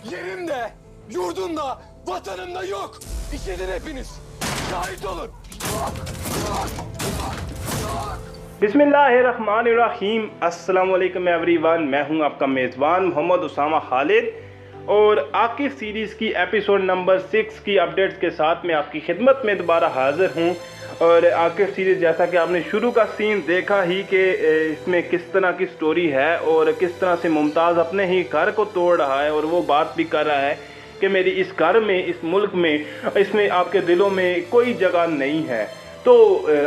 Yerimde, yurdumda, vatanımda yok. İşedin hepiniz. Şahit olun. बिस्मिल्लाहिर्रहमानिर्रहीम अस्सलाम वालेकुम एवरीवन। मैं हूं आपका मेज़बान मोहम्मद उसामा खालिद और आकिफ सीरीज़ की एपिसोड नंबर 6 की अपडेट्स के साथ मैं आपकी खिदमत में दोबारा हाज़िर हूं। और आकिफ सीरीज़ जैसा कि आपने शुरू का सीन देखा ही कि इसमें किस तरह की स्टोरी है और किस तरह से मुमताज़ अपने ही घर को तोड़ रहा है और वो बात भी कर रहा है कि मेरी इस घर में, इस मुल्क में, इसमें आपके दिलों में कोई जगह नहीं है। तो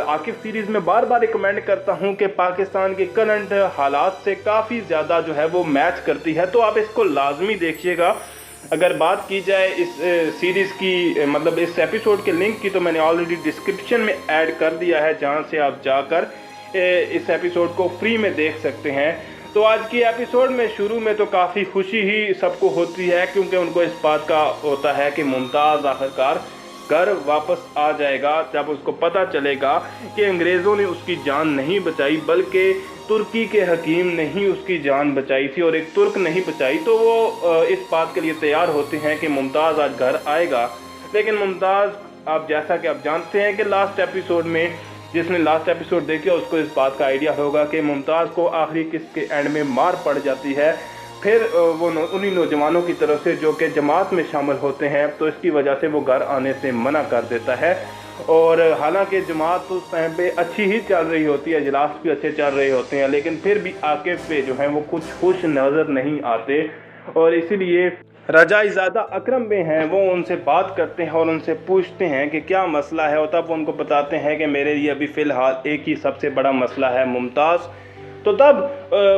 आकिफ सीरीज़ में बार बार रिकमेंड करता हूं कि पाकिस्तान के करंट हालात से काफ़ी ज़्यादा जो है वो मैच करती है, तो आप इसको लाजमी देखिएगा। अगर बात की जाए इस सीरीज़ की, मतलब इस एपिसोड के लिंक की, तो मैंने ऑलरेडी डिस्क्रिप्शन में ऐड कर दिया है, जहां से आप जाकर इस एपिसोड को फ्री में देख सकते हैं। तो आज की एपिसोड में शुरू में तो काफ़ी खुशी ही सबको होती है, क्योंकि उनको इस बात का होता है कि मुमताज़ आखिरकार घर वापस आ जाएगा। जब उसको पता चलेगा कि अंग्रेज़ों ने उसकी जान नहीं बचाई बल्कि तुर्की के हकीम ने ही उसकी जान बचाई थी और एक तुर्क नहीं बचाई, तो वो इस बात के लिए तैयार होते हैं कि मुमताज़ आज घर आएगा। लेकिन मुमताज़, आप जैसा कि आप जानते हैं कि लास्ट एपिसोड में, जिसने लास्ट एपिसोड देखा उसको इस बात का आइडिया होगा कि मुमताज़ को आखिरी किस्त के एंड में मार पड़ जाती है। फिर वो उन्हीं नौजवानों की तरफ से जो कि जमात में शामिल होते हैं, तो इसकी वजह से वो घर आने से मना कर देता है। और हालांकि जमात उस टाइम पे अच्छी ही चल रही होती है, इजलास भी अच्छे चल रहे होते हैं, लेकिन फिर भी आकिफ पे जो है वो कुछ खुश नज़र नहीं आते। और इसीलिए रजाईज़ादा अकरम में हैं, वो उनसे बात करते हैं और उनसे पूछते हैं कि क्या मसला है, और तब वो उनको बताते हैं कि मेरे लिए अभी फ़िलहाल एक ही सबसे बड़ा मसला है, मुमताज़। तो तब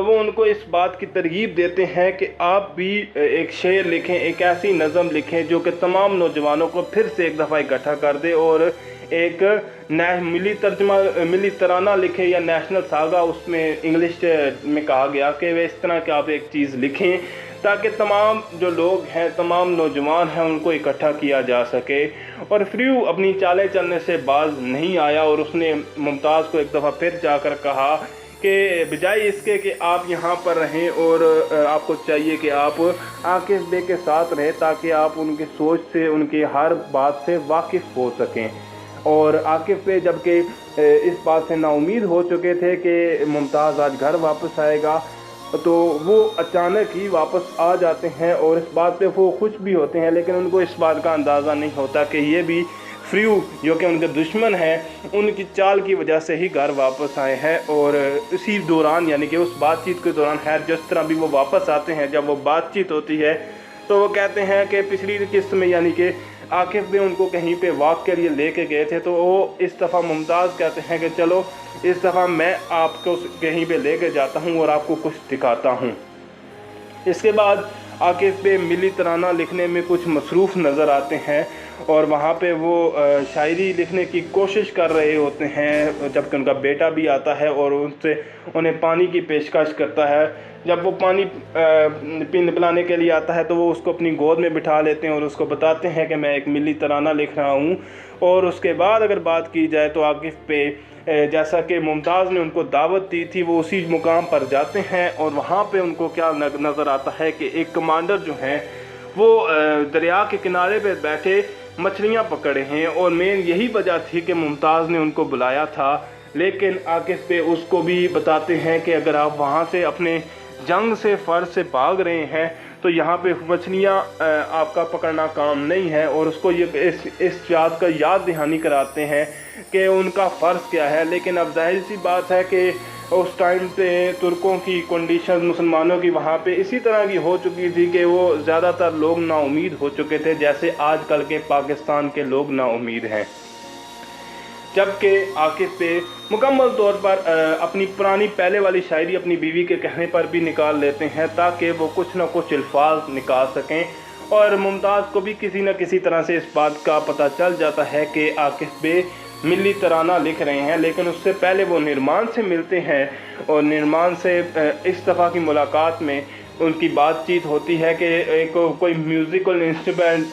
वो उनको इस बात की तरगीब देते हैं कि आप भी एक शेर लिखें, एक ऐसी नज़म लिखें जो कि तमाम नौजवानों को फिर से एक दफ़ा इकट्ठा कर दे, और एक मिली तराना लिखें या नेशनल सागा, उसमें इंग्लिश में कहा गया कि वे इस तरह की आप एक चीज़ लिखें ताकि तमाम जो लोग हैं, तमाम नौजवान हैं, उनको इकट्ठा किया जा सके। और फ्रीऊ अपनी चालें चलने से बाज नहीं आया और उसने मुमताज़ को एक दफ़ा फिर जाकर कहा कि बजाय इसके कि आप यहाँ पर रहें और आपको चाहिए कि आप आकिफ बे के साथ रहें ताकि आप उनकी सोच से, उनकी हर बात से वाकिफ़ हो सकें। और आकिफ बे जबकि इस बात से नाउमीद हो चुके थे कि मुमताज़ आज घर वापस आएगा, तो वो अचानक ही वापस आ जाते हैं और इस बात पे वो खुश भी होते हैं, लेकिन उनको इस बात का अंदाज़ा नहीं होता कि ये भी फ्रीऊ, जो कि उनके दुश्मन हैं, उनकी चाल की वजह से ही घर वापस आए हैं। और इसी दौरान, यानी कि उस बातचीत के दौरान, खैर जिस तरह भी वो वापस आते हैं, जब वो बातचीत होती है तो वो कहते हैं कि पिछली किस्त में, यानी कि आकिफ भी उनको कहीं पे वॉक के लिए लेके गए थे, तो वो इस दफ़ा मुमताज़ कहते हैं कि चलो इस दफ़ा मैं आपको कहीं पे लेके जाता हूँ और आपको कुछ दिखाता हूँ। इसके बाद आकिफ पे मिली तराना लिखने में कुछ मसरूफ़ नज़र आते हैं और वहाँ पे वो शायरी लिखने की कोशिश कर रहे होते हैं, जबकि उनका बेटा भी आता है और उन्हें पानी की पेशकश करता है। जब वो पानी पीने पिलाने के लिए आता है तो वो उसको अपनी गोद में बिठा लेते हैं और उसको बताते हैं कि मैं एक मिली तराना लिख रहा हूँ। और उसके बाद अगर बात की जाए तो आकिफ पे, जैसा कि मुमताज़ ने उनको दावत दी थी, वो उसी मुकाम पर जाते हैं और वहाँ पे उनको क्या नज़र आता है कि एक कमांडर जो हैं वो दरिया के किनारे पे बैठे मछलियाँ पकड़े हैं। और मेन यही वजह थी कि मुमताज़ ने उनको बुलाया था, लेकिन आकिफ पे उसको भी बताते हैं कि अगर आप वहाँ से अपने जंग से, फ़र्ज से भाग रहे हैं तो यहाँ पे मछलियाँ आपका पकड़ना काम नहीं है। और उसको ये इस बात का याद दहानी कराते हैं कि उनका फ़र्ज़ क्या है। लेकिन अब जाहिर सी बात है कि उस टाइम पे तुर्कों की कंडीशन मुसलमानों की वहाँ पे इसी तरह की हो चुकी थी कि वो ज़्यादातर लोग नाउमीद हो चुके थे, जैसे आजकल के पाकिस्तान के लोग नाउमीद हैं। जबकि आकिफ पे मुकम्मल तौर पर अपनी पुरानी पहले वाली शायरी अपनी बीवी के कहने पर भी निकाल लेते हैं ताकि वो कुछ ना कुछ अल्फाज निकाल सकें। और मुमताज़ को भी किसी न किसी तरह से इस बात का पता चल जाता है कि आकिफ बे मिली तराना लिख रहे हैं। लेकिन उससे पहले वो निर्माण से मिलते हैं और निर्माण से इस दफ़ा की मुलाकात में उनकी बातचीत होती है कि एक कोई म्यूज़िकल इंस्ट्रूमेंट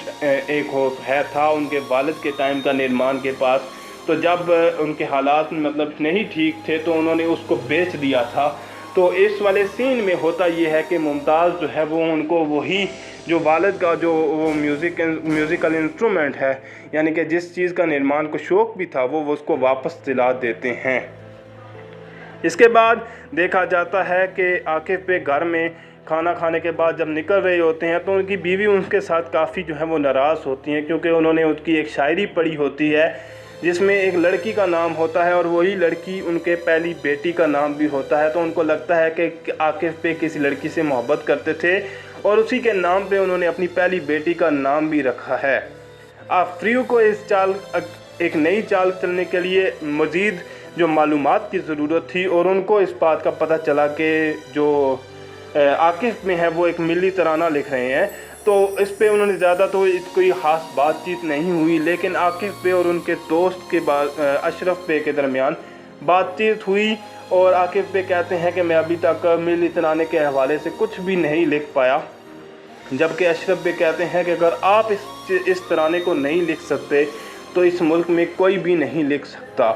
था उनके वालिद के टाइम का निर्माण के पास। तो जब उनके हालात मतलब नहीं ठीक थे तो उन्होंने उसको बेच दिया था तो इस वाले सीन में होता ये है कि मुमताज़ जो है वो उनको वही जो वालिद का जो वो म्यूज़िकल इंस्ट्रूमेंट है, यानी कि जिस चीज़ का निर्माण को शौक़ भी था, वो उसको वापस दिला देते हैं। इसके बाद देखा जाता है कि आकिफ़ पे घर में खाना खाने के बाद जब निकल रहे होते हैं तो उनकी बीवी उनके साथ काफ़ी जो है वो नाराज़ होती हैं, क्योंकि उन्होंने उसकी एक शायरी पढ़ी होती है जिसमें एक लड़की का नाम होता है और वही लड़की उनके पहली बेटी का नाम भी होता है। तो उनको लगता है कि आकिफ़ पे किसी लड़की से मोहब्बत करते थे और उसी के नाम पे उन्होंने अपनी पहली बेटी का नाम भी रखा है। आफरीव को इस चाल एक नई चाल चलने के लिए मज़ीद जो मालूमात की ज़रूरत थी और उनको इस बात का पता चला कि जो आकिफ़ में है वो एक मिली तराना लिख रहे हैं। तो इस पे उन्होंने ज़्यादा तो कोई ख़ास बातचीत नहीं हुई, लेकिन आकिफ़ पे और उनके दोस्त के बाद अशरफ पे के दरमियान बातचीत हुई और आकिफ़ पे कहते हैं कि मैं अभी तक मिली तराने के हवाले से कुछ भी नहीं लिख पाया, जबकि अशरफ पे कहते हैं कि अगर आप इस तराने को नहीं लिख सकते तो इस मुल्क में कोई भी नहीं लिख सकता।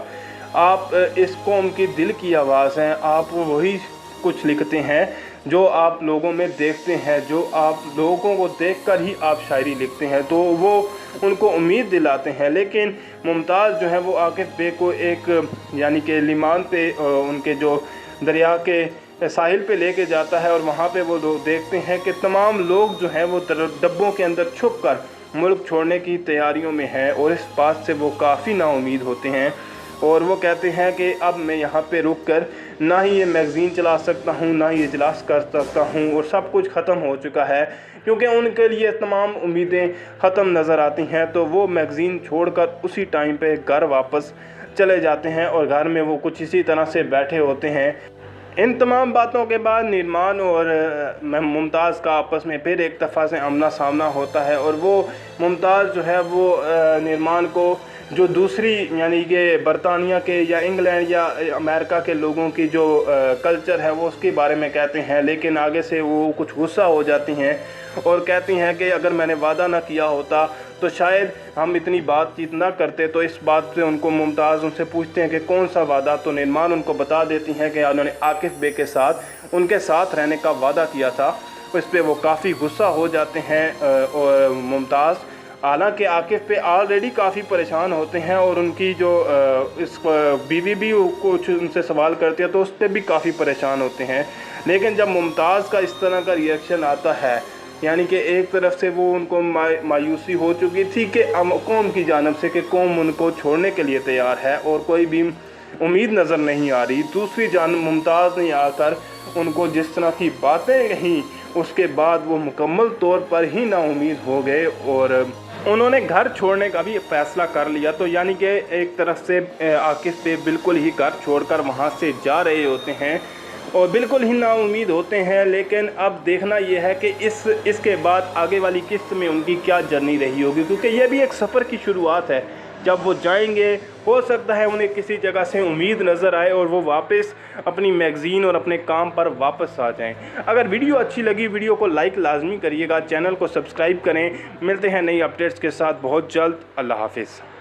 आप इस कौम की दिल की आवाज़ हैं, आप वही कुछ लिखते हैं जो आप लोगों में देखते हैं, जो आप लोगों को देखकर ही आप शायरी लिखते हैं। तो वो उनको उम्मीद दिलाते हैं। लेकिन मुमताज़ जो है वो आकिफ़ बे को एक यानी कि लिमान पे उनके जो दरिया के साहिल पे लेके जाता है और वहाँ पे वो लोग देखते हैं कि तमाम लोग जो हैं वो डब्बों के अंदर छुप कर मुल्क छोड़ने की तैयारियों में हैं और इस बात से वो काफ़ी नाउम्मीद होते हैं और वो कहते हैं कि अब मैं यहाँ पे रुक कर ना ही ये मैगज़ीन चला सकता हूँ, ना ही इजलास कर सकता हूँ और सब कुछ ख़त्म हो चुका है, क्योंकि उनके लिए तमाम उम्मीदें ख़त्म नज़र आती हैं। तो वो मैगज़ीन छोड़कर उसी टाइम पे घर वापस चले जाते हैं और घर में वो कुछ इसी तरह से बैठे होते हैं। इन तमाम बातों के बाद निर्माण और मुमताज़ का आपस में फिर एक दफ़ा से आमना सामना होता है और वो मुमताज़ जो है वो निर्माण को जो दूसरी यानी कि बरतानिया के या इंग्लैंड या अमेरिका के लोगों की जो कल्चर है वो उसके बारे में कहते हैं, लेकिन आगे से वो कुछ गुस्सा हो जाती हैं और कहती हैं कि अगर मैंने वादा ना किया होता तो शायद हम इतनी बातचीत ना करते। तो इस बात से उनको मुमताज़ उनसे पूछते हैं कि कौन सा वादा, तो निर्माण उनको बता देती हैं कि उन्होंने आकिफ़ बे के साथ उनके साथ रहने का वादा किया था। इस पर वो काफ़ी गुस्सा हो जाते हैं और मुमताज़, हालांकि आकिफ़ पे ऑलरेडी काफ़ी परेशान होते हैं और उनकी जो इस बीवी भी कुछ उनसे सवाल करती है तो उस पर भी काफ़ी परेशान होते हैं। लेकिन जब मुमताज़ का इस तरह का रिएक्शन आता है, यानी कि एक तरफ से वो उनको मायूसी हो चुकी थी कि कौम की जानिब से कि कौम उनको छोड़ने के लिए तैयार है और कोई भी उम्मीद नज़र नहीं आ रही, दूसरी जानिब मुमताज़ ने आकर उनको जिस तरह की बातें कहीं, उसके बाद वो मुकम्मल तौर पर ही नाउम्मीद हो गए और उन्होंने घर छोड़ने का भी फ़ैसला कर लिया। तो यानी कि एक तरफ से आकिफ़ पे बिल्कुल ही घर छोड़कर वहाँ से जा रहे होते हैं और बिल्कुल ही नाउम्मीद होते हैं। लेकिन अब देखना यह है कि इसके बाद आगे वाली किस्त में उनकी क्या जर्नी रही होगी, क्योंकि ये भी एक सफ़र की शुरुआत है। जब वो जाएंगे हो सकता है उन्हें किसी जगह से उम्मीद नज़र आए और वो वापस अपनी मैगज़ीन और अपने काम पर वापस आ जाएं। अगर वीडियो अच्छी लगी, वीडियो को लाइक लाजमी करिएगा, चैनल को सब्सक्राइब करें। मिलते हैं नई अपडेट्स के साथ बहुत जल्द। अल्लाह हाफिज़।